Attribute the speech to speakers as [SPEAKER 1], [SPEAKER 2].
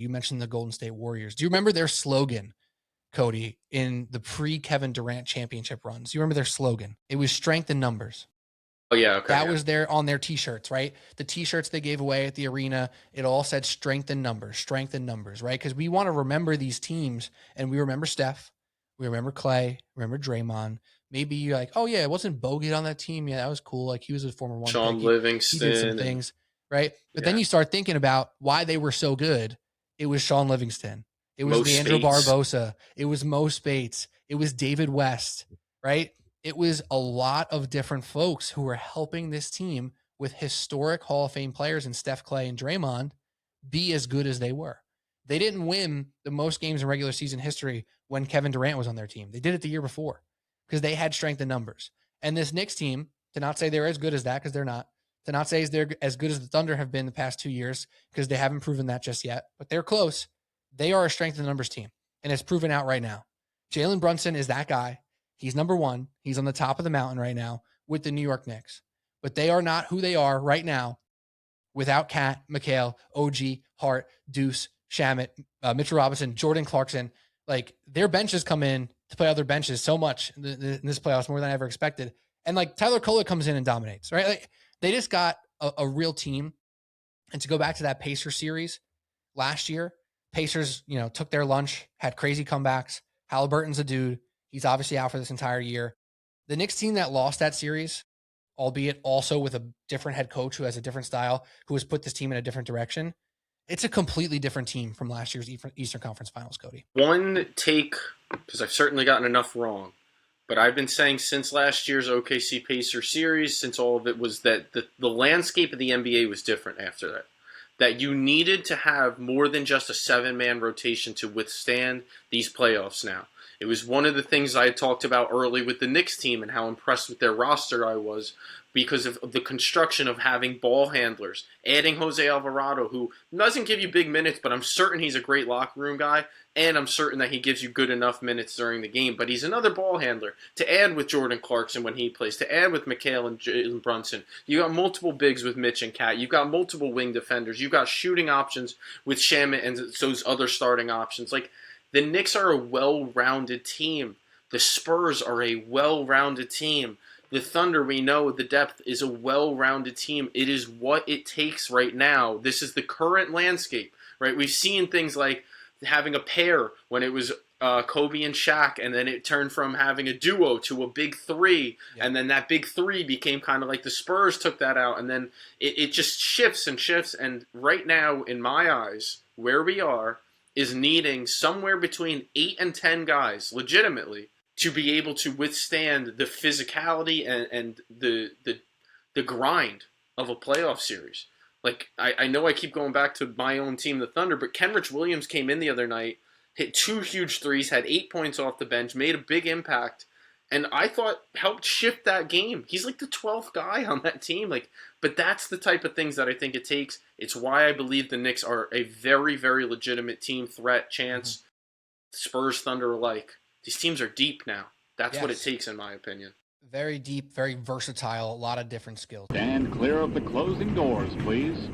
[SPEAKER 1] You mentioned the Golden State Warriors. Do you remember their slogan, Cody, in the pre-Kevin Durant championship runs? Do you remember their slogan? It was strength in numbers.
[SPEAKER 2] Oh, yeah, okay,
[SPEAKER 1] That
[SPEAKER 2] yeah.
[SPEAKER 1] was there on their t-shirts, right? The t-shirts they gave away at the arena, it all said strength in numbers, right? Because we want to remember these teams, and we remember Steph, we remember Clay, remember Draymond. Maybe you're like, oh yeah, it wasn't Bogut on that team. Yeah, that was cool. Like he was a former one
[SPEAKER 2] Sean
[SPEAKER 1] pick. He did some
[SPEAKER 2] Livingston and
[SPEAKER 1] things, right? But then
[SPEAKER 2] yeah,
[SPEAKER 1] you start thinking about why they were so good. It was Sean Livingston. It was
[SPEAKER 2] Mo
[SPEAKER 1] Leandro
[SPEAKER 2] Spates.
[SPEAKER 1] Barbosa. It was Mo Spates. It was David West, right? It was a lot of different folks who were helping this team with historic Hall of Fame players in Steph, Clay, and Draymond be as good as they were. They didn't win the most games in regular season history when Kevin Durant was on their team. They did it the year before because they had strength in numbers. And this Knicks team, to not say they're as good as that because they're not, to not say they're as good as the Thunder have been the past 2 years because they haven't proven that just yet, but they're close. They are a strength in numbers team, and it's proven out right now. Jalen Brunson is that guy. He's number one. He's on the top of the mountain right now with the New York Knicks. But they are not who they are right now without Cat, McHale, OG, Hart, Deuce, Shamet, Mitchell Robinson, Jordan Clarkson. Like their benches come in to play other benches so much in this playoffs more than I ever expected. And like Tyler Kolek comes in and dominates, right? Like they just got a real team. And to go back to that Pacers series last year, Pacers, took their lunch, had crazy comebacks. Halliburton's a dude. He's obviously out for this entire year. The Knicks team that lost that series, albeit also with a different head coach who has a different style, who has put this team in a different direction, it's a completely different team from last year's Eastern Conference Finals, Cody.
[SPEAKER 2] One take, because I've certainly gotten enough wrong, but I've been saying since last year's OKC Pacers series, since all of it was that the landscape of the NBA was different after that. That you needed to have more than just a 7-man rotation to withstand these playoffs now. It was one of the things I had talked about early with the Knicks team and how impressed with their roster I was because of the construction of having ball handlers, adding Jose Alvarado, who doesn't give you big minutes, but I'm certain he's a great locker room guy, and I'm certain that he gives you good enough minutes during the game. But he's another ball handler to add with Jordan Clarkson when he plays, to add with McHale and Jalen Brunson. You got multiple bigs with Mitch and Cat. You've got multiple wing defenders. You've got shooting options with Shamet and those other starting options. Like, the Knicks are a well-rounded team. The Spurs are a well-rounded team. The Thunder, we know the depth is a well-rounded team. It is what it takes right now. This is the current landscape, right? We've seen things like having a pair when it was Kobe and Shaq, and then it turned from having a duo to a big three, and then that big three became kind of like the Spurs took that out, and then it just shifts and shifts. And right now, in my eyes, where we are is needing somewhere between 8 and 10 guys, legitimately, to be able to withstand the physicality and the grind of a playoff series. Like, I know I keep going back to my own team, the Thunder, but Kenrich Williams came in the other night, hit 2 huge threes, had 8 points off the bench, made a big impact, and I thought helped shift that game. He's like the 12th guy on that team. But that's the type of things that I think it takes. It's why I believe the Knicks are a very, very legitimate team threat chance. Mm-hmm. Spurs, Thunder alike. These teams are deep now. That's what it takes, in my opinion.
[SPEAKER 1] Very deep, very versatile, a lot of different skills.
[SPEAKER 3] Stand clear of the closing doors, please.